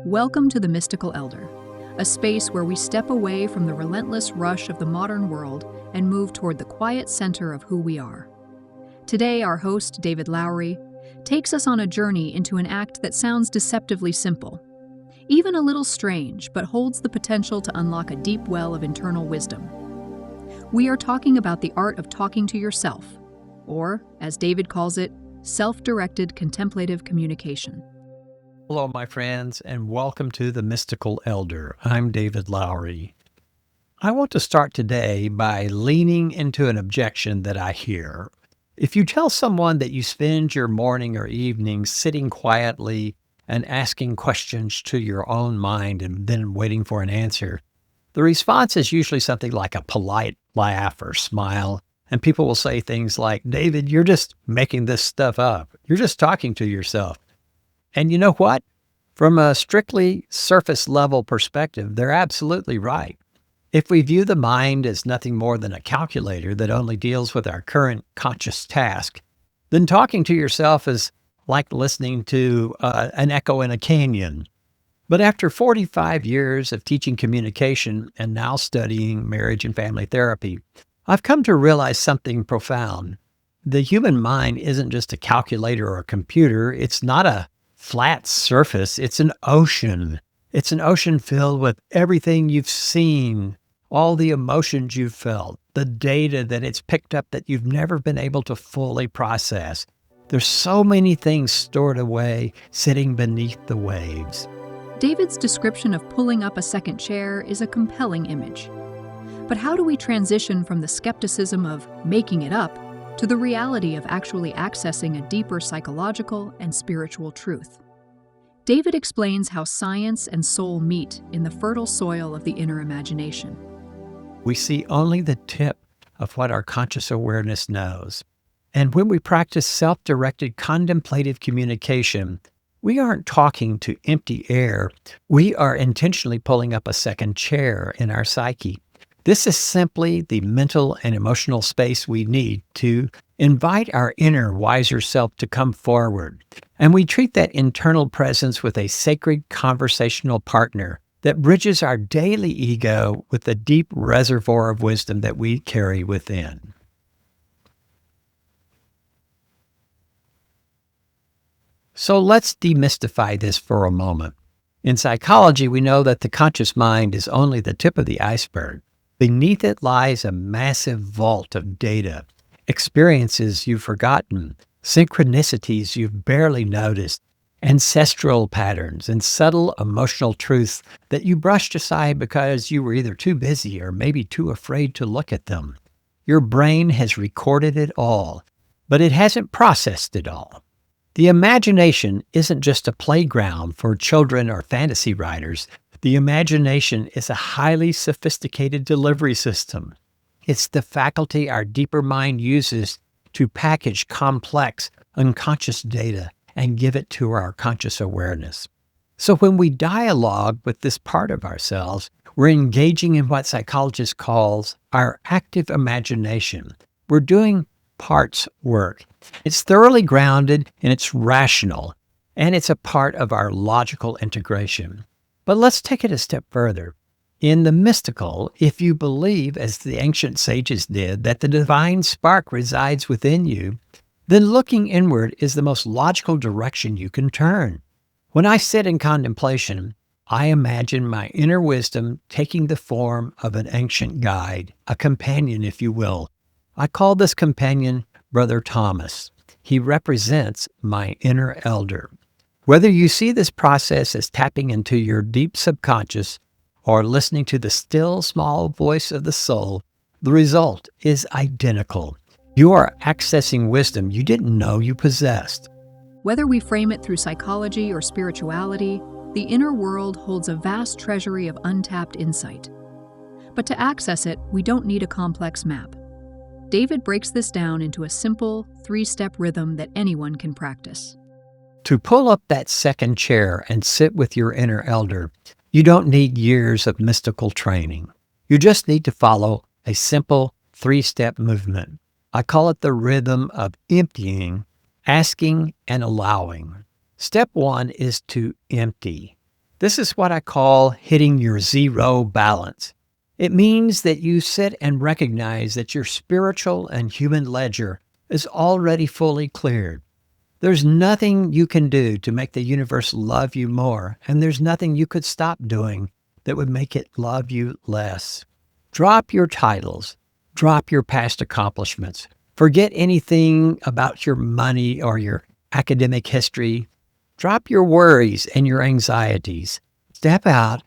Welcome to the Mystical Elder, a space where we step away from the relentless rush of the modern world and move toward the quiet center of who we are. Today, our host, David Lowry, takes us on a journey into an act that sounds deceptively simple, even a little strange, but holds the potential to unlock a deep well of internal wisdom. We are talking about the art of talking to yourself, or, as David calls it, self-directed contemplative communication. Hello, my friends, and welcome to the Mystical Elder. I'm David Lowry. I want to start today by leaning into an objection that I hear. If you tell someone that you spend your morning or evening sitting quietly and asking questions to your own mind and then waiting for an answer, the response is usually something like a polite laugh or smile, and people will say things like, "David, you're just making this stuff up. You're just talking to yourself." And you know what? From a strictly surface level perspective, they're absolutely right. If we view the mind as nothing more than a calculator that only deals with our current conscious task, then talking to yourself is like listening to an echo in a canyon. But after 45 years of teaching communication and now studying marriage and family therapy, I've come to realize something profound. The human mind isn't just a calculator or a computer. It's not a flat surface. It's an ocean. It's an ocean filled with everything you've seen, all the emotions you've felt, the data that it's picked up that you've never been able to fully process. There's so many things stored away, sitting beneath the waves. David's description of pulling up a second chair is a compelling image. But how do we transition from the skepticism of making it up to the reality of actually accessing a deeper psychological and spiritual truth? David explains how science and soul meet in the fertile soil of the inner imagination. We see only the tip of what our conscious awareness knows. And when we practice self-directed contemplative communication, we aren't talking to empty air. We are intentionally pulling up a second chair in our psyche. This is simply the mental and emotional space we need to invite our inner, wiser self to come forward. And we treat that internal presence with a sacred conversational partner that bridges our daily ego with the deep reservoir of wisdom that we carry within. So let's demystify this for a moment. In psychology, we know that the conscious mind is only the tip of the iceberg. Beneath it lies a massive vault of data, experiences you've forgotten, synchronicities you've barely noticed, ancestral patterns, and subtle emotional truths that you brushed aside because you were either too busy or maybe too afraid to look at them. Your brain has recorded it all, but it hasn't processed it all. The imagination isn't just a playground for children or fantasy writers. The imagination is a highly sophisticated delivery system. It's the faculty our deeper mind uses to package complex, unconscious data and give it to our conscious awareness. So when we dialogue with this part of ourselves, we're engaging in what psychologists call our active imagination. We're doing parts work. It's thoroughly grounded and it's rational, and it's a part of our logical integration. But let's take it a step further. In the mystical, if you believe, as the ancient sages did, that the divine spark resides within you, then looking inward is the most logical direction you can turn. When I sit in contemplation, I imagine my inner wisdom taking the form of an ancient guide, a companion, if you will. I call this companion Brother Thomas. He represents my inner elder. Whether you see this process as tapping into your deep subconscious or listening to the still small voice of the soul, the result is identical. You are accessing wisdom you didn't know you possessed. Whether we frame it through psychology or spirituality, the inner world holds a vast treasury of untapped insight. But to access it, we don't need a complex map. David breaks this down into a simple, three-step rhythm that anyone can practice. To pull up that second chair and sit with your inner elder, you don't need years of mystical training. You just need to follow a simple three-step movement. I call it the rhythm of emptying, asking, and allowing. Step one is to empty. This is what I call hitting your zero balance. It means that you sit and recognize that your spiritual and human ledger is already fully cleared. There's nothing you can do to make the universe love you more, and there's nothing you could stop doing that would make it love you less. Drop your titles. Drop your past accomplishments. Forget anything about your money or your academic history. Drop your worries and your anxieties. Step out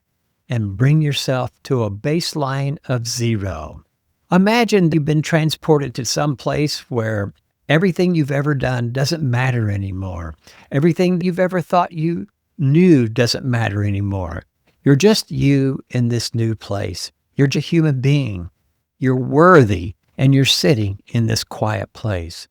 and bring yourself to a baseline of zero. Imagine you've been transported to some place where everything you've ever done doesn't matter anymore. Everything you've ever thought you knew doesn't matter anymore. You're just you in this new place. You're just a human being. You're worthy, and you're sitting in this quiet place.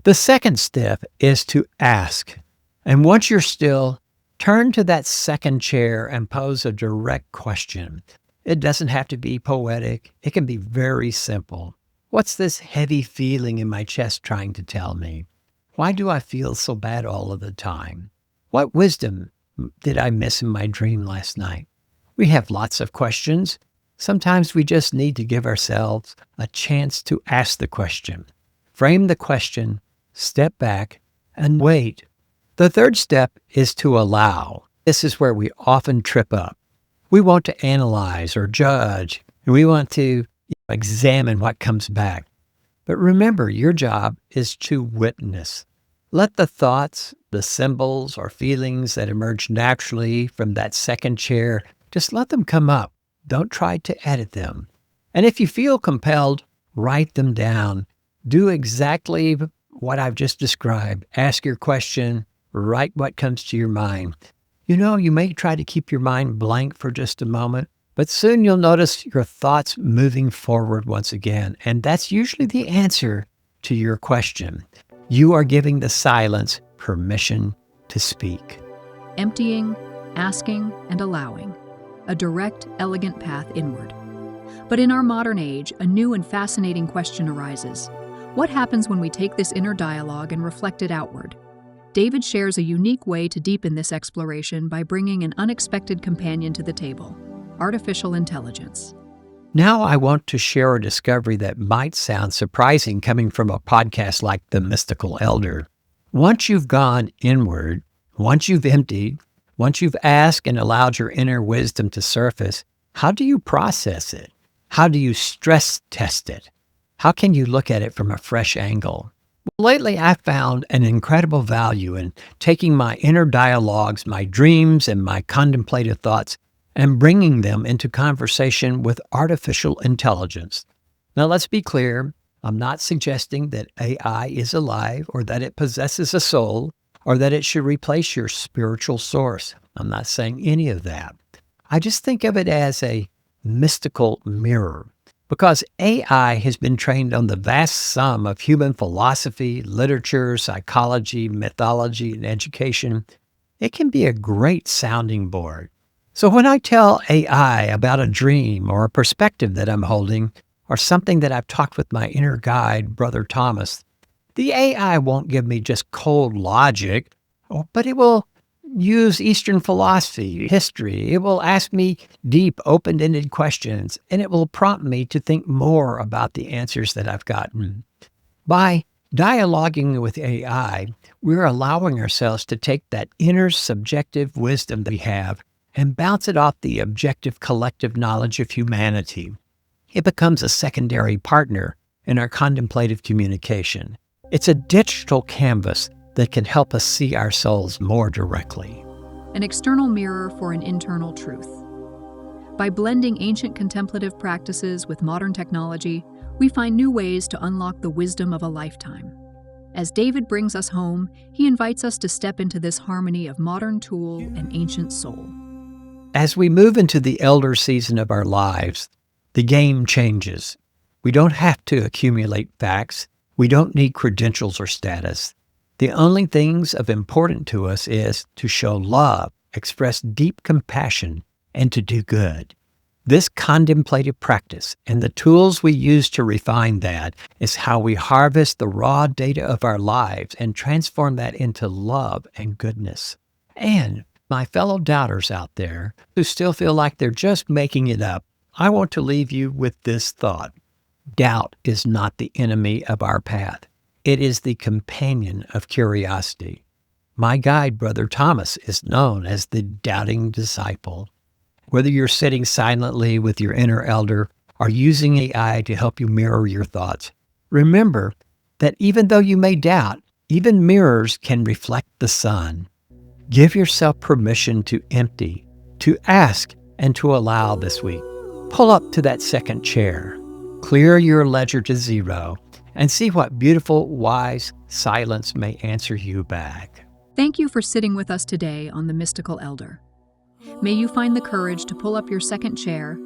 The second step is to ask. And once you're still, turn to that second chair and pose a direct question. It doesn't have to be poetic. It can be very simple. What's this heavy feeling in my chest trying to tell me? Why do I feel so bad all of the time? What wisdom did I miss in my dream last night? We have lots of questions. Sometimes we just need to give ourselves a chance to ask the question. Frame the question, step back, and wait. The third step is to allow. This is where we often trip up. We want to analyze or judge, and we want to examine what comes back. But remember, your job is to witness. Let the thoughts, the symbols, or feelings that emerge naturally from that second chair, just let them come up. Don't try to edit them. And if you feel compelled, write them down. Do exactly what I've just described. Ask your question. Write what comes to your mind. You may try to keep your mind blank for just a moment, but soon you'll notice your thoughts moving forward once again. And that's usually the answer to your question. You are giving the silence permission to speak. Emptying, asking, and allowing. A direct, elegant path inward. But in our modern age, a new and fascinating question arises. What happens when we take this inner dialogue and reflect it outward? David shares a unique way to deepen this exploration by bringing an unexpected companion to the table: artificial intelligence. Now I want to share a discovery that might sound surprising coming from a podcast like The Mystical Elder. Once you've gone inward, once you've emptied, once you've asked and allowed your inner wisdom to surface, how do you process it? How do you stress test it? How can you look at it from a fresh angle? Well, lately, I've found an incredible value in taking my inner dialogues, my dreams, and my contemplative thoughts, and bringing them into conversation with artificial intelligence. Now, let's be clear. I'm not suggesting that AI is alive or that it possesses a soul, or that it should replace your spiritual source. I'm not saying any of that. I just think of it as a mystical mirror, because AI has been trained on the vast sum of human philosophy, literature, psychology, mythology, and education. It can be a great sounding board. So when I tell AI about a dream or a perspective that I'm holding, or something that I've talked with my inner guide, Brother Thomas, the AI won't give me just cold logic, but it will use Eastern philosophy, history. It will ask me deep, open-ended questions, and it will prompt me to think more about the answers that I've gotten. By dialoguing with AI, we're allowing ourselves to take that inner subjective wisdom that we have and bounce it off the objective collective knowledge of humanity. It becomes a secondary partner in our contemplative communication. It's a digital canvas that can help us see our souls more directly. An external mirror for an internal truth. By blending ancient contemplative practices with modern technology, we find new ways to unlock the wisdom of a lifetime. As David brings us home, he invites us to step into this harmony of modern tool and ancient soul. As we move into the elder season of our lives, the game changes. We don't have to accumulate facts. We don't need credentials or status. The only things of importance to us is to show love, express deep compassion, and to do good. This contemplative practice and the tools we use to refine that is how we harvest the raw data of our lives and transform that into love and goodness. And my fellow doubters out there who still feel like they're just making it up, I want to leave you with this thought. Doubt is not the enemy of our path. It is the companion of curiosity. My guide, Brother Thomas, is known as the doubting disciple. Whether you're sitting silently with your inner elder or using AI to help you mirror your thoughts, remember that even though you may doubt, even mirrors can reflect the sun. Give yourself permission to empty, to ask, and to allow this week. Pull up to that second chair. Clear your ledger to zero and see what beautiful, wise silence may answer you back. Thank you for sitting with us today on The Mystical Elder. May you find the courage to pull up your second chair,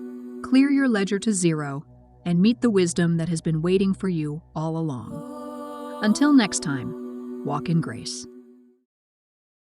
clear your ledger to zero, and meet the wisdom that has been waiting for you all along. Until next time, walk in grace.